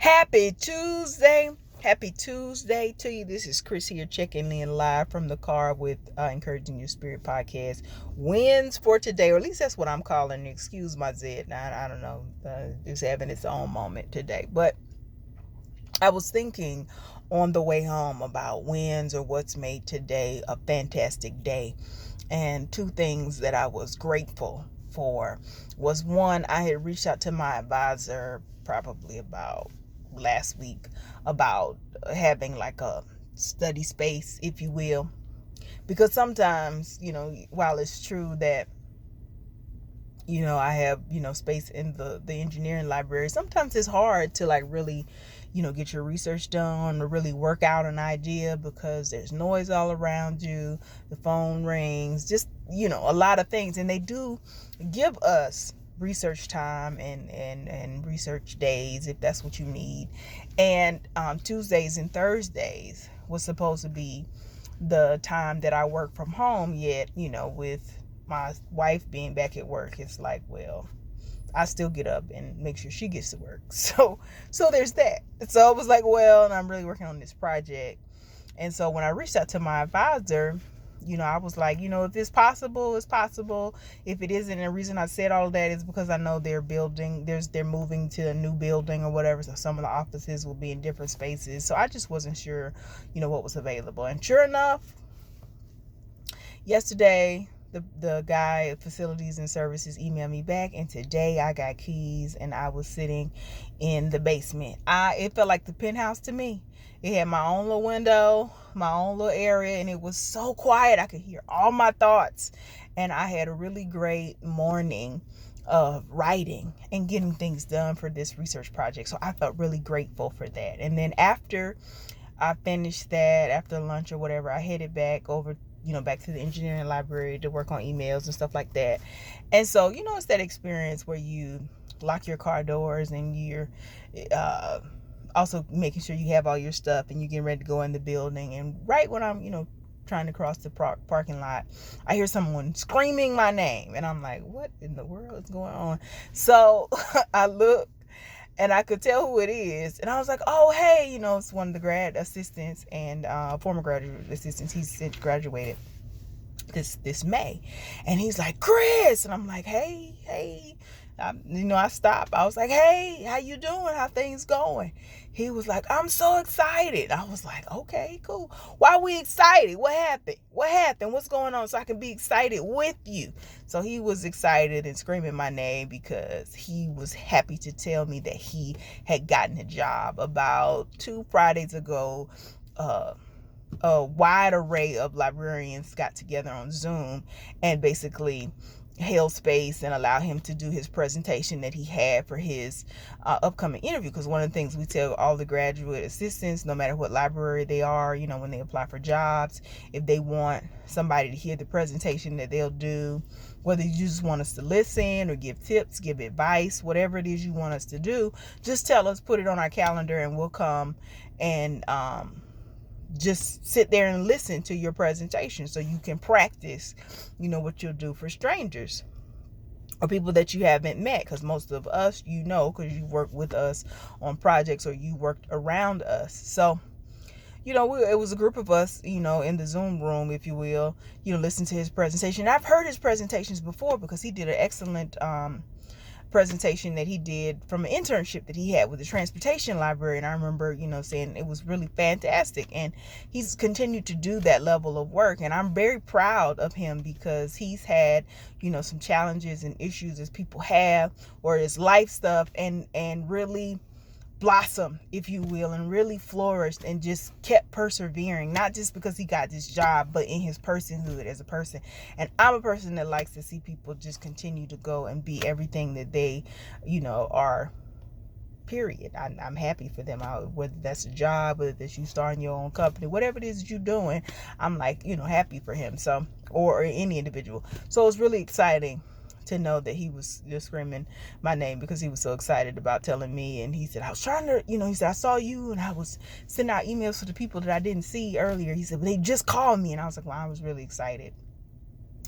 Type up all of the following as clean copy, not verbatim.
Happy Tuesday. Happy Tuesday to you. This is Chris here checking in live from the car with Encouraging Your Spirit podcast. Wins for today, or at least that's what I'm calling it. Excuse my Zed. Now, I don't know. It's having its own moment today. But I was thinking on the way home about wins or what's made today a fantastic day. And two things that I was grateful for was one, I had reached out to my advisor probably about last week about having like a study space, if you will, because sometimes, while it's true that I have, space in the engineering library, sometimes it's hard to like really, get your research done or really work out an idea because there's noise all around you, the phone rings, just, a lot of things. And they do give us research time and research days if that's what you need. And Tuesdays and Thursdays was supposed to be the time that I work from home, yet, with my wife being back at work, it's like, well, I still get up and make sure she gets to work. So there's that. So I was like, well, and I'm really working on this project. And so when I reached out to my advisor, I was like, if it's possible, it's possible. If it isn't, the reason I said all of that is because I know they're moving to a new building or whatever. So some of the offices will be in different spaces. So I just wasn't sure, what was available. And sure enough, yesterday, the guy at Facilities and Services emailed me back, and today I got keys and I was sitting in the basement. It felt like the penthouse to me. It had my own little window, my own little area, and it was so quiet. I could hear all my thoughts, and I had a really great morning of writing and getting things done for this research project. So I felt really grateful for that. And then after I finished that, after lunch or whatever, I headed back over back to the engineering library to work on emails and stuff like that. And so, it's that experience where you lock your car doors and you're also making sure you have all your stuff and you're getting ready to go in the building. And right when I'm, trying to cross the parking lot, I hear someone screaming my name. And I'm like, what in the world is going on? So I look, and I could tell who it is. And I was like, oh, hey, it's one of the grad assistants and former graduate assistants. He's graduated this May. And he's like, Chris. And I'm like, hey. I stopped. I was like, hey, how you doing? How things going? He was like, I'm so excited. I was like, okay, cool. Why are we excited? What happened? What's going on? So I can be excited with you. So he was excited and screaming my name because he was happy to tell me that he had gotten a job. About 2 Fridays ago, a wide array of librarians got together on Zoom and basically held space and allow him to do his presentation that he had for his upcoming interview. Because one of the things we tell all the graduate assistants, no matter what library they are, when they apply for jobs, if they want somebody to hear the presentation that they'll do, whether you just want us to listen or give tips, give advice, whatever it is you want us to do, just tell us, put it on our calendar, and we'll come and just sit there and listen to your presentation so you can practice, what you'll do for strangers or people that you haven't met. Because most of us, because you work with us on projects or you worked around us. So, it was a group of us, in the Zoom room, if you will, listen to his presentation. I've heard his presentations before because he did an excellent presentation that he did from an internship that he had with the transportation library. And I remember, saying it was really fantastic. And he's continued to do that level of work. And I'm very proud of him because he's had, some challenges and issues as people have, or his life stuff, and really blossom, if you will, and really flourished and just kept persevering, not just because he got this job, but in his personhood as a person. And I'm a person that likes to see people just continue to go and be everything that they, are, period. I'm happy for them, whether that's a job, whether that's you starting your own company, whatever it is that you're doing, I'm like, happy for him. So, or any individual. So it's really exciting to know that he was just screaming my name because he was so excited about telling me. And he said, I was trying to, he said, I saw you and I was sending out emails to the people that I didn't see earlier. He said, but they just called me. And I was like, well, I was really excited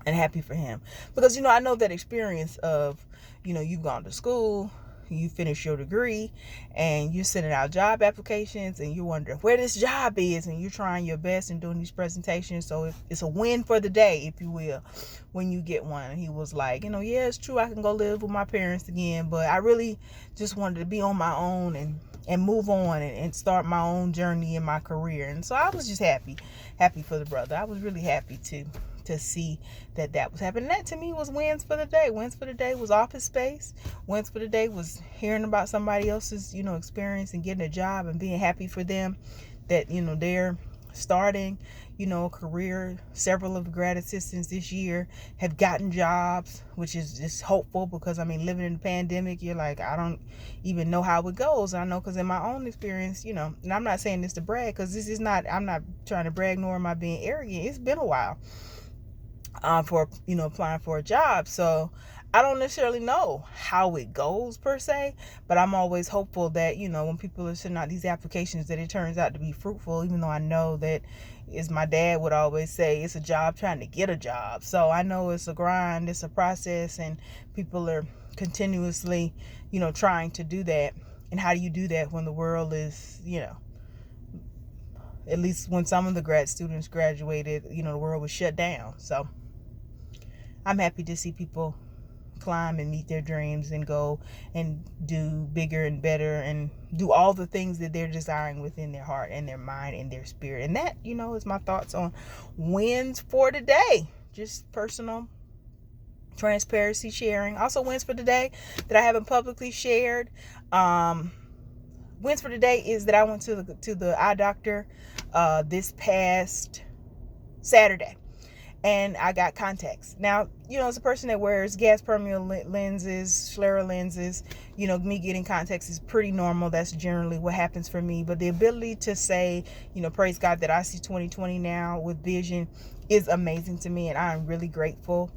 and happy for him because, I know that experience of, you've gone to school, you finish your degree and you're sending out job applications and you're wondering where this job is, and you're trying your best and doing these presentations. So it's a win for the day, if you will, when you get one. And he was like, yeah, it's true, I can go live with my parents again, but I really just wanted to be on my own and move on and start my own journey in my career. And so I was just happy for the brother. I was really happy to see that was happening. That to me was wins for the day. Wins for the day was office space. Wins for the day was hearing about somebody else's, experience and getting a job and being happy for them that, they're starting, a career. Several of the grad assistants this year have gotten jobs, which is just hopeful, because living in the pandemic, you're like, I don't even know how it goes. I know, because in my own experience, and I'm not saying this to brag, because I'm not trying to brag, nor am I being arrogant. It's been a while for applying for a job, so I don't necessarily know how it goes per se, but I'm always hopeful that when people are sending out these applications, that it turns out to be fruitful, even though I know that, as my dad would always say, it's a job trying to get a job. So I know it's a grind, it's a process, and people are continuously trying to do that. And how do you do that when the world is, at least when some of the grad students graduated, the world was shut down. So I'm happy to see people climb and meet their dreams and go and do bigger and better and do all the things that they're desiring within their heart and their mind and their spirit. And that, is my thoughts on wins for today. Just personal transparency sharing. Also wins for today that I haven't publicly shared. Wins for today is that I went to the eye doctor this past Saturday, and I got contacts. Now, as a person that wears gas permeable lenses, sclera lenses, me getting contacts is pretty normal. That's generally what happens for me. But the ability to say, praise God that I see 20/20 now with vision is amazing to me, and I'm really grateful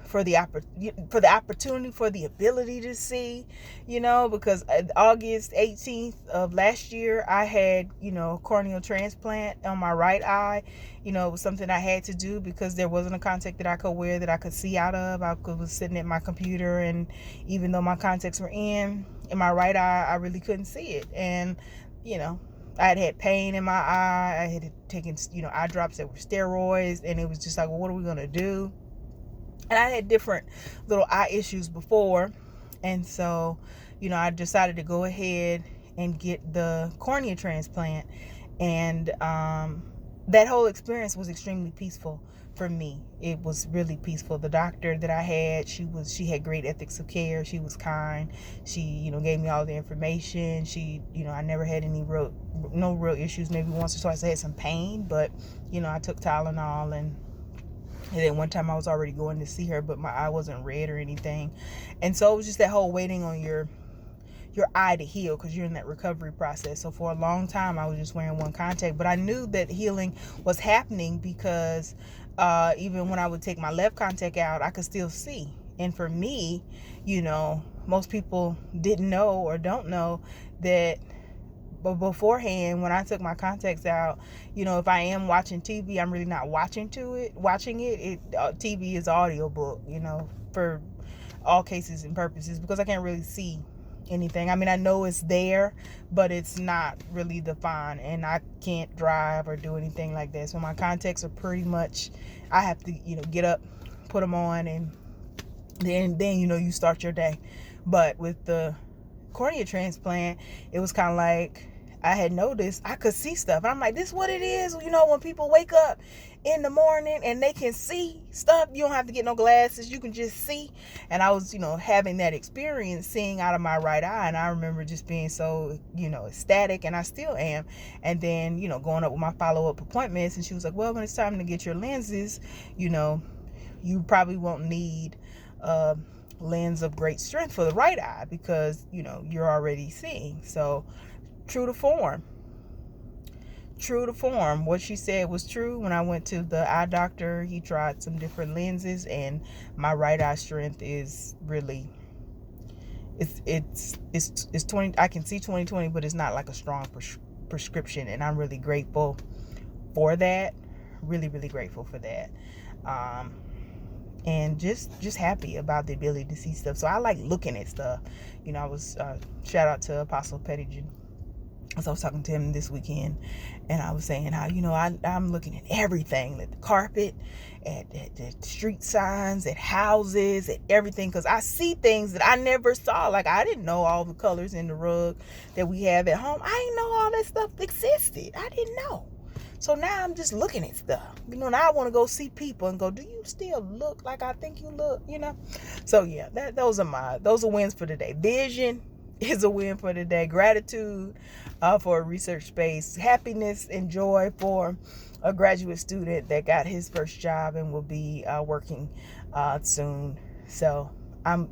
for the opportunity, for the ability to see, because August 18th of last year, I had, corneal transplant on my right eye. It was something I had to do because there wasn't a contact that I could wear that I could see out of. I was sitting at my computer, and even though my contacts were in my right eye, I really couldn't see it. And, I had pain in my eye. I had taken, eye drops that were steroids, and it was just like, well, what are we going to do? And I had different little eye issues before. And so, I decided to go ahead and get the cornea transplant. And that whole experience was extremely peaceful for me. It was really peaceful. The doctor that I had, she had great ethics of care. She was kind. She, gave me all the information. She, I never had no real issues. Maybe once or twice I had some pain, but, I took Tylenol, and then one time I was already going to see her, but my eye wasn't red or anything. And so it was just that whole waiting on your eye to heal, because you're in that recovery process. So for a long time, I was just wearing one contact, but I knew that healing was happening because even when I would take my left contact out, I could still see. And for me, most people didn't know or don't know that. But beforehand, when I took my contacts out, if I am watching TV, I'm really not watching it. TV is audiobook, for all cases and purposes, because I can't really see anything. I know it's there, but it's not really defined, and I can't drive or do anything like that. So my contacts are pretty much, I have to, get up, put them on, and then you start your day. But with the cornea transplant, it was kind of like, I had noticed I could see stuff. And I'm like, this is what it is. When people wake up in the morning and they can see stuff, you don't have to get no glasses. You can just see. And I was, having that experience, seeing out of my right eye. And I remember just being so, ecstatic, and I still am. And then, going up with my follow-up appointments. And she was like, well, when it's time to get your lenses, you probably won't need lens of great strength for the right eye because, you're already seeing. So, true to form. What she said was true. When I went to the eye doctor, he tried some different lenses, and my right eye strength is really, it's 20. I can see 20/20, but it's not like a strong prescription, and I'm really grateful for that. Really, really grateful for that. and just happy about the ability to see stuff. So I like looking at stuff. I was shout out to Apostle Pettigen. So I was talking to him this weekend, and I was saying how, I'm looking at everything, at the carpet, at street signs, at houses, at everything, because I see things that I never saw. Like, I didn't know all the colors in the rug that we have at home. I didn't know all that stuff existed. I didn't know. So now I'm just looking at stuff. Now I want to go see people and go, do you still look like I think you look? So yeah, those are wins for today. Vision is a win for today. Gratitude for a research space. Happiness and joy for a graduate student that got his first job and will be working soon. So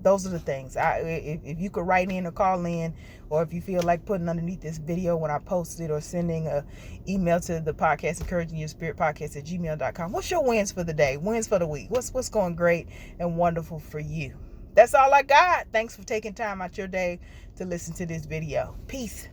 those are the things. If you could write in or call in, or if you feel like putting underneath this video when I post it, or sending an email to the podcast, encouraging your spirit podcast at gmail.com. What's your wins for the day? Wins for the week? What's going great and wonderful for you? That's all I got. Thanks for taking time out your day to listen to this video. Peace.